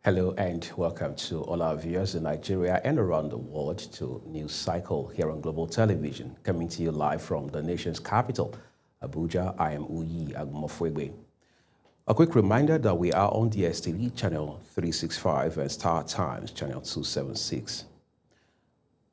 Hello and welcome to all our viewers in Nigeria and around the world to News Cycle here on Global Television, coming to you live from the nation's capital, Abuja. I am Uyi Agumofwegbe. A quick reminder that we are on DSTV channel 365 and Star Times channel 276.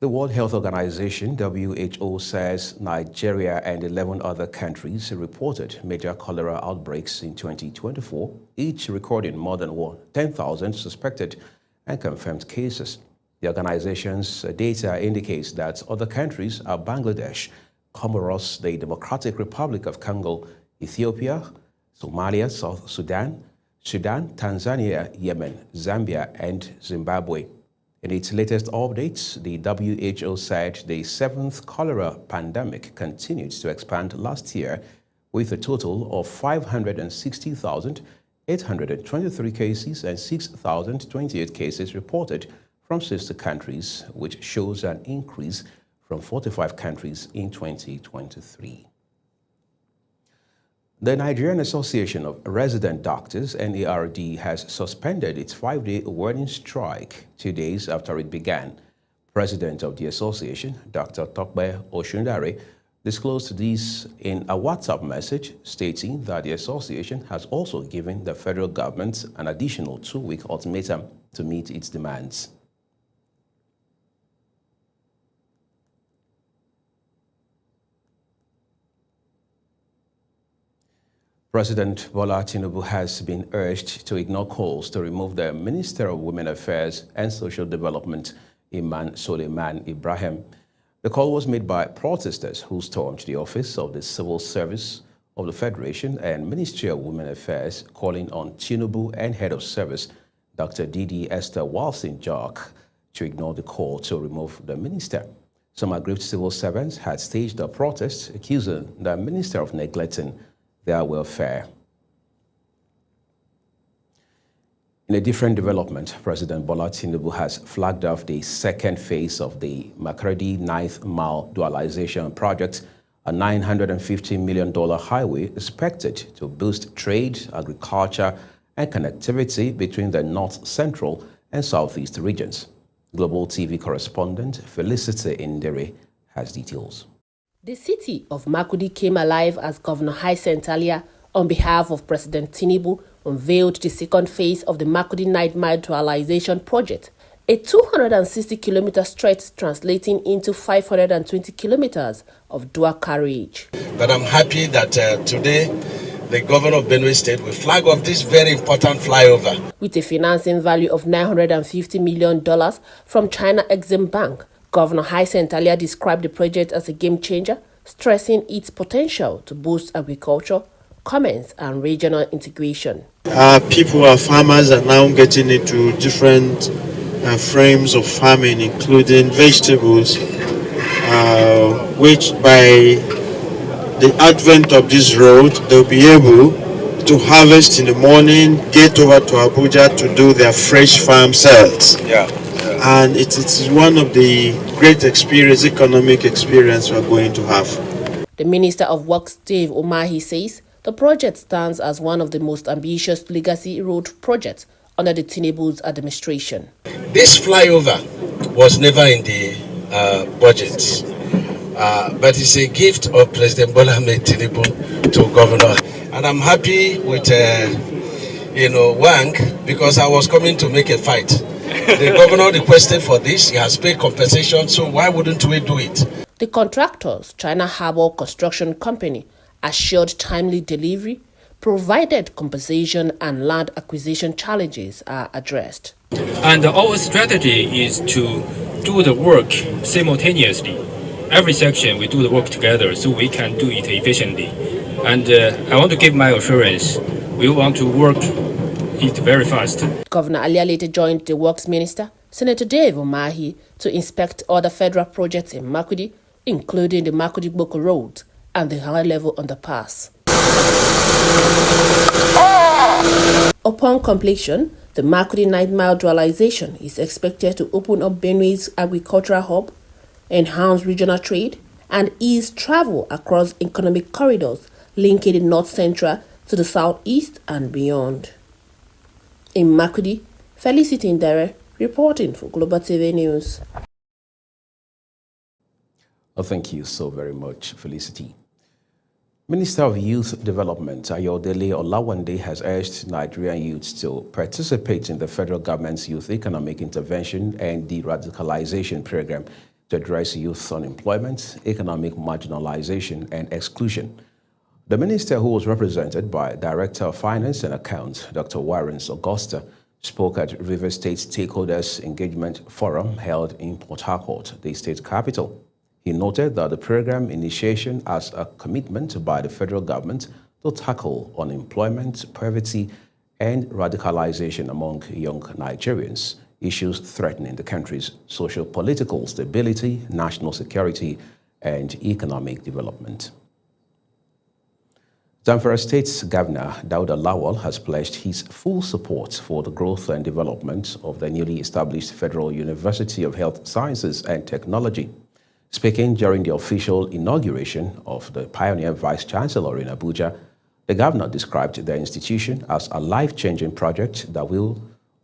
The World Health Organization, WHO, says Nigeria and 11 other countries reported major cholera outbreaks in 2024, each recording more than 10,000 suspected and confirmed cases. The organization's data indicates that other countries are Bangladesh, Comoros, the Democratic Republic of Congo, Ethiopia, Somalia, South Sudan, Tanzania, Yemen, Zambia, and Zimbabwe. In its latest updates, the WHO said the seventh cholera pandemic continued to expand last year with a total of 560,823 cases and 6,028 cases reported from sister countries, which shows an increase from 45 countries in 2023. The Nigerian Association of Resident Doctors, NARD, has suspended its 5-day warning strike 2 days after it began. President of the association, Dr. Tokbe Oshundare, disclosed this in a WhatsApp message stating that the association has also given the federal government an additional 2-week ultimatum to meet its demands. President Bola Tinubu has been urged to ignore calls to remove the Minister of Women Affairs and Social Development, Iman Suleiman Ibrahim. The call was made by protesters who stormed the office of the Civil Service of the Federation and Ministry of Women Affairs, calling on Tinubu and Head of Service, Dr. Didi Esther Walsin-Jock, to ignore the call to remove the minister. Some aggrieved civil servants had staged a protest accusing the minister of neglecting their welfare. In a different development, President Bola Tinubu has flagged off the second phase of the Makurdi 9th Mile Dualization Project, a $950 million highway expected to boost trade, agriculture, and connectivity between the North Central and Southeast regions. Global TV correspondent Felicity Indere has details. The city of Makurdi came alive as Governor Hyacinth Alia, on behalf of President Tinubu, unveiled the second phase of the Makurdi 9th Mile Dualization Project, a 260-kilometer stretch translating into 520 kilometers of dual carriage. But I'm happy that today the governor of Benue State will flag off this very important flyover. With a financing value of $950 million from China Exim Bank, Governor Hyacinth Alia described the project as a game-changer, stressing its potential to boost agriculture, commerce, and regional integration. Our farmers are now getting into different frames of farming, including vegetables, which by the advent of this road, they'll be able to harvest in the morning, get over to Abuja to do their fresh farm sales. And it's one of the great economic experience we're going to have. The Minister of Works, Dave Umahi, says the project stands as one of the most ambitious legacy road projects under the Tinubu's administration. This flyover was never in the budget, but it's a gift of President Bola Tinubu to Governor. And I'm happy with, Wang, because I was coming to make a fight. The governor requested for this, he has paid compensation, so why wouldn't we do it? The contractors, China Harbour Construction Company, assured timely delivery, provided compensation and land acquisition challenges are addressed. And our strategy is to do the work simultaneously. Every section we do the work together so we can do it efficiently. And I want to give my assurance, we want to work it very fast. Governor Alia later joined the Works Minister, Senator Dave Umahi, to inspect other federal projects in Makurdi, including the Makurdi-Boko Road and the high-level underpass. Upon completion, the Makurdi 9th Mile Dualization is expected to open up Benue's agricultural hub, enhance regional trade, and ease travel across economic corridors linking the North Central to the Southeast and beyond. In Makurdi, Felicity Ndere, reporting for Global TV News. Well, thank you so very much, Felicity. Minister of Youth Development Ayodele Olawande has urged Nigerian youths to participate in the federal government's Youth Economic Intervention and De-Radicalization Program to address youth unemployment, economic marginalization, and exclusion. The minister, who was represented by Director of Finance and Accounts, Dr. Warren Augusta, spoke at River State Stakeholders Engagement Forum held in Port Harcourt, the state capital. He noted that the program initiation has a commitment by the federal government to tackle unemployment, poverty, and radicalization among young Nigerians, issues threatening the country's socio-political stability, national security, and economic development. Zamfara State's Governor Dauda Lawal has pledged his full support for the growth and development of the newly established Federal University of Health Sciences and Technology. Speaking during the official inauguration of the Pioneer Vice-Chancellor in Abuja, the governor described the institution as a life-changing project that will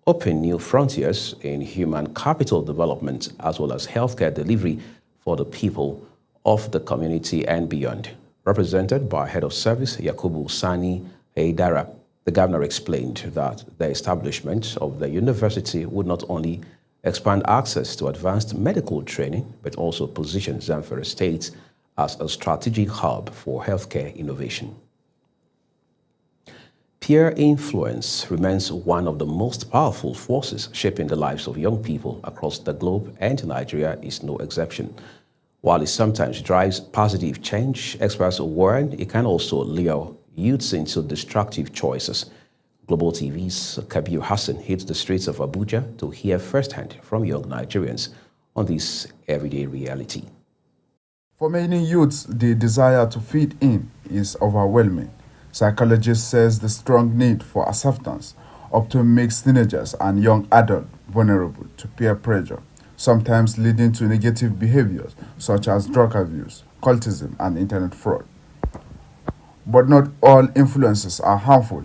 open new frontiers in human capital development as well as healthcare delivery for the people of the community and beyond. Represented by Head of Service Yakubu Sani Haidara, the governor explained that the establishment of the university would not only expand access to advanced medical training, but also position Zamfara State as a strategic hub for healthcare innovation. Peer influence remains one of the most powerful forces shaping the lives of young people across the globe, and Nigeria is no exception. While it sometimes drives positive change, experts warn it can also lure youths into destructive choices. Global TV's Kabir Hassan hit the streets of Abuja to hear firsthand from young Nigerians on this everyday reality. For many youths, the desire to fit in is overwhelming. Psychologists says the strong need for acceptance often makes teenagers and young adults vulnerable to peer pressure, sometimes leading to negative behaviors such as drug abuse, cultism, and internet fraud. But not all influences are harmful.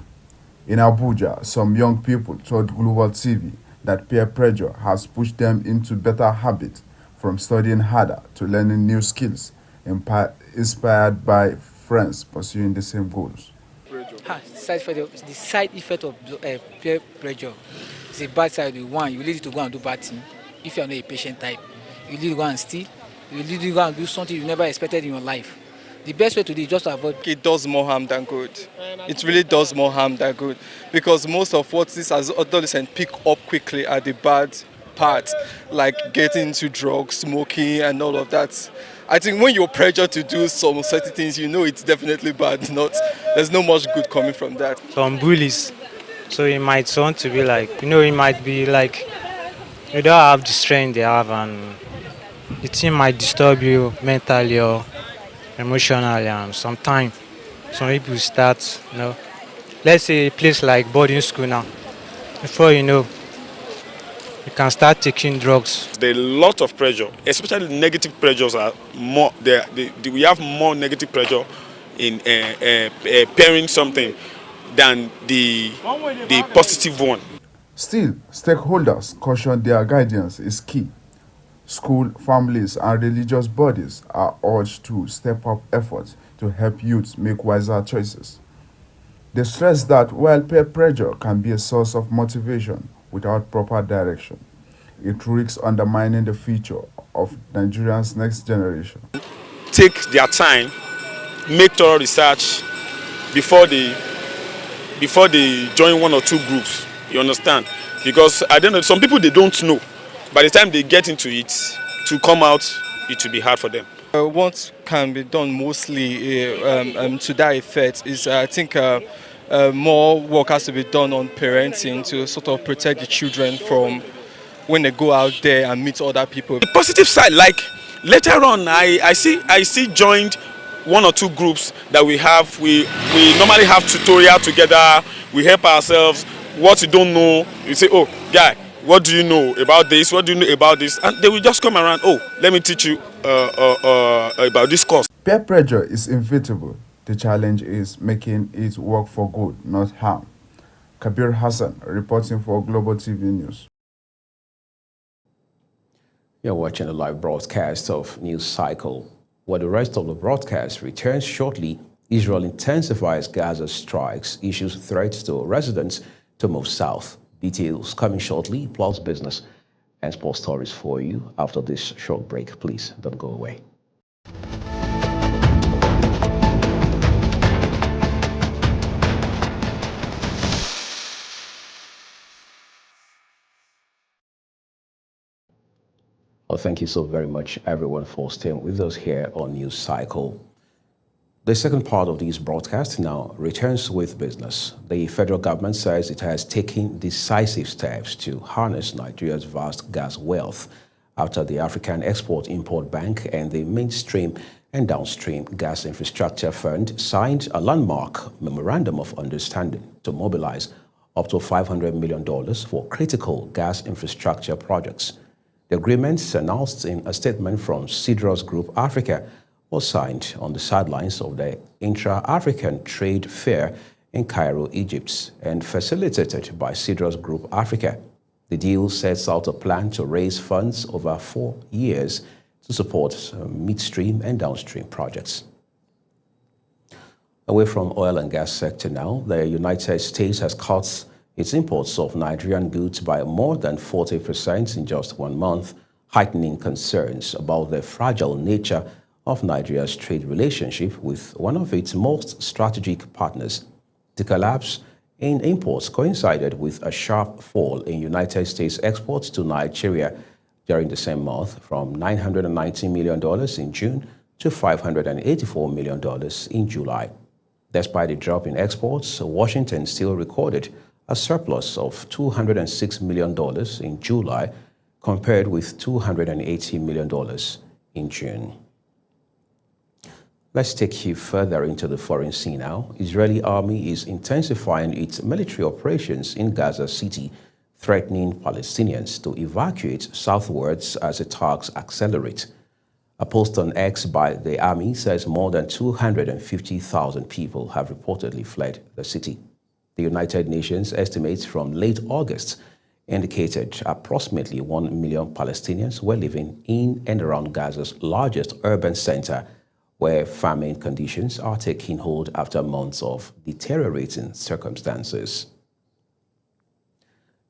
In Abuja, some young people told Global TV that peer pressure has pushed them into better habits, from studying harder to learning new skills, inspired by friends pursuing the same goals. The side effect of peer pressure is a bad side. One, you lead to go and do bad things. If you are not a patient type, you lead to go and steal, you lead to go and do something you never expected in your life. The best way to do is just to avoid. It does more harm than good. It really does more harm than good, because most of what these adolescents pick up quickly are the bad parts, like getting into drugs, smoking, and all of that. I think when you're pressured to do some certain things, you know it's definitely bad. There's no much good coming from that. Some bullies, so it might want to be like, it might be like you don't have the strength they have, and the thing might disturb you mentally or emotionally, and sometimes some people start, let's say a place like boarding school now, before you know, you can start taking drugs. There's a lot of pressure, especially negative pressures are more. We have more negative pressure in pairing something than the positive one. Still, stakeholders caution their guidance is key. School, families, and religious bodies are urged to step up efforts to help youths make wiser choices. They stress that while peer pressure can be a source of motivation without proper direction, it risks undermining the future of Nigeria's next generation. Take their time, make thorough research before they join one or two groups. You understand? Because I don't know, some people they don't know. By the time they get into it, to come out, it will be hard for them. What can be done mostly to that effect is, I think, more work has to be done on parenting to sort of protect the children from when they go out there and meet other people. The positive side, like later on, I see joined one or two groups that we have. We normally have tutorial together. We help ourselves. What you don't know, you say, oh, guy, what do you know about this? What do you know about this? And they will just come around, oh, let me teach you about this course. Peer pressure is inevitable. The challenge is making it work for good, not harm. Kabir Hassan, reporting for Global TV News. You're watching a live broadcast of News Cycle. Where the rest of the broadcast returns shortly, Israel intensifies Gaza strikes, issues threats to residents to move south. Details coming shortly, plus business and sports stories for you after this short break. Please don't go away. Well, thank you so very much, everyone, for staying with us here on News Cycle. The second part of this broadcast now returns with business. The federal government says it has taken decisive steps to harness Nigeria's vast gas wealth after the African Export-Import Bank and the Mainstream and Downstream Gas Infrastructure Fund signed a landmark memorandum of understanding to mobilize up to $500 million for critical gas infrastructure projects. The agreement, announced in a statement from Cedros Group Africa, was signed on the sidelines of the Intra-African Trade Fair in Cairo, Egypt, and facilitated by Cedros Group Africa. The deal sets out a plan to raise funds over 4 years to support midstream and downstream projects. Away from oil and gas sector now, the United States has cut its imports of Nigerian goods by more than 40% in just 1 month, heightening concerns about the fragile nature of Nigeria's trade relationship with one of its most strategic partners. The collapse in imports coincided with a sharp fall in United States exports to Nigeria during the same month, from $990 million in June to $584 million in July. Despite the drop in exports, Washington still recorded a surplus of $206 million in July, compared with $280 million in June. Let's take you further into the foreign scene now. Israeli army is intensifying its military operations in Gaza City, threatening Palestinians to evacuate southwards as attacks accelerate. A post on X by the army says more than 250,000 people have reportedly fled the city. The United Nations estimates from late August indicated approximately 1 million Palestinians were living in and around Gaza's largest urban center, where famine conditions are taking hold after months of deteriorating circumstances.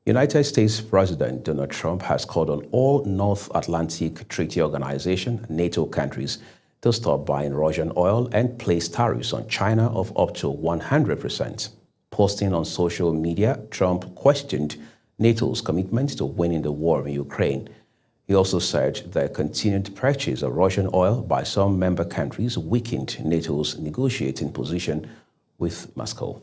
United States President Donald Trump has called on all North Atlantic Treaty Organization, NATO countries, to stop buying Russian oil and place tariffs on China of up to 100%. Posting on social media, Trump questioned NATO's commitment to winning the war in Ukraine. He also said the continued purchase of Russian oil by some member countries weakened NATO's negotiating position with Moscow.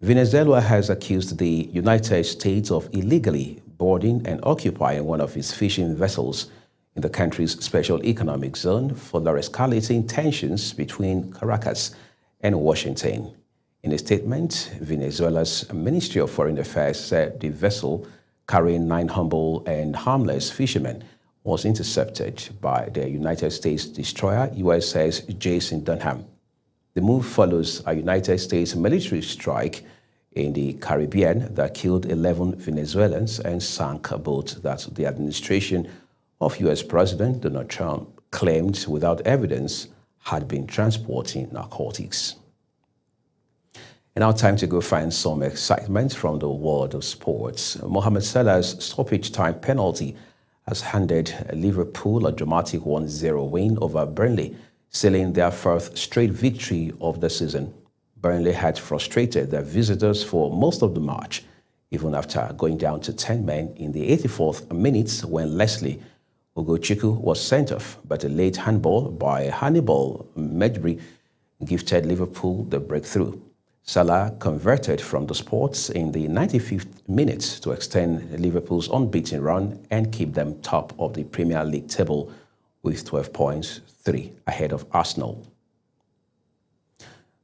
Venezuela has accused the United States of illegally boarding and occupying one of its fishing vessels in the country's special economic zone, further escalating tensions between Caracas and Washington. In a statement, Venezuela's Ministry of Foreign Affairs said the vessel carrying 9 humble and harmless fishermen was intercepted by the United States destroyer USS Jason Dunham. The move follows a United States military strike in the Caribbean that killed 11 Venezuelans and sank a boat that the administration of U.S. President Donald Trump claimed without evidence had been transporting narcotics. And now time to go find some excitement from the world of sports. Mohamed Salah's stoppage time penalty has handed Liverpool a dramatic 1-0 win over Burnley, sealing their 4th straight victory of the season. Burnley had frustrated their visitors for most of the match, even after going down to 10 men in the 84th minute when Leslie Ugochukwu was sent off, but a late handball by Hannibal Mejbri gifted Liverpool the breakthrough. Salah converted from the spot in the 95th minute to extend Liverpool's unbeaten run and keep them top of the Premier League table with 12 points, 3 ahead of Arsenal.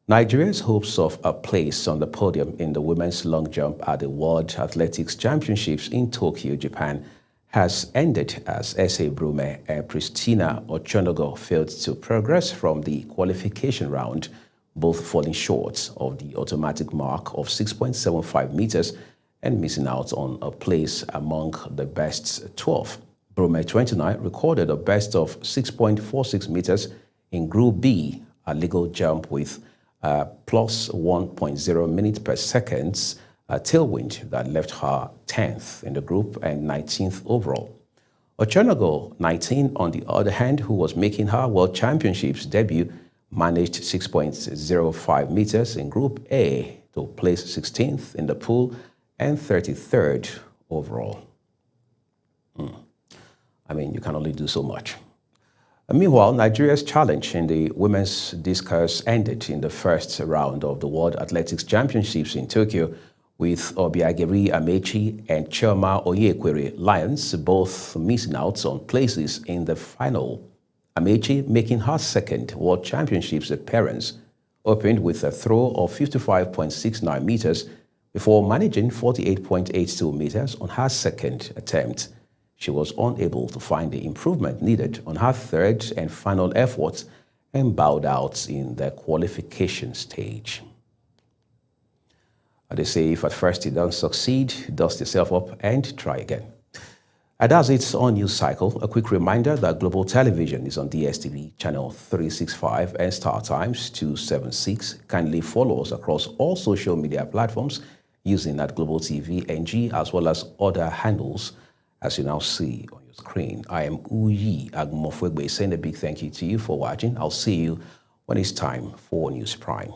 Nigeria's hopes of a place on the podium in the women's long jump at the World Athletics Championships in Tokyo, Japan, has ended as S.A. Brume and Christina Ochonogo failed to progress from the qualification round, both falling short of the automatic mark of 6.75 meters and missing out on a place among the best 12. Brome 29 recorded a best of 6.46 meters in Group B, a legal jump with plus 1.0 minutes per second tailwind that left her 10th in the group and 19th overall. Ochonogo 19, on the other hand, who was making her World Championships debut, managed 6.05 meters in Group A to place 16th in the pool and 33rd overall. I mean, you can only do so much. Meanwhile, Nigeria's challenge in the women's discus ended in the first round of the World Athletics Championships in Tokyo, with Obiageri Amechi and Chioma Onyekwere Lions both missing out on places in the final. Amechi, making her second World Championships appearance, opened with a throw of 55.69 meters before managing 48.82 meters on her second attempt. She was unable to find the improvement needed on her third and final effort and bowed out in the qualification stage. They say if at first you don't succeed, dust yourself up and try again. And that's it on News Cycle. A quick reminder that Global Television is on DSTV channel 365 and Star Times 276. Kindly follow us across all social media platforms using @Global TV NG as well as other handles as you now see on your screen. I am Uyi Agumofwegbe saying a big thank you to you for watching. I'll see you when it's time for News Prime.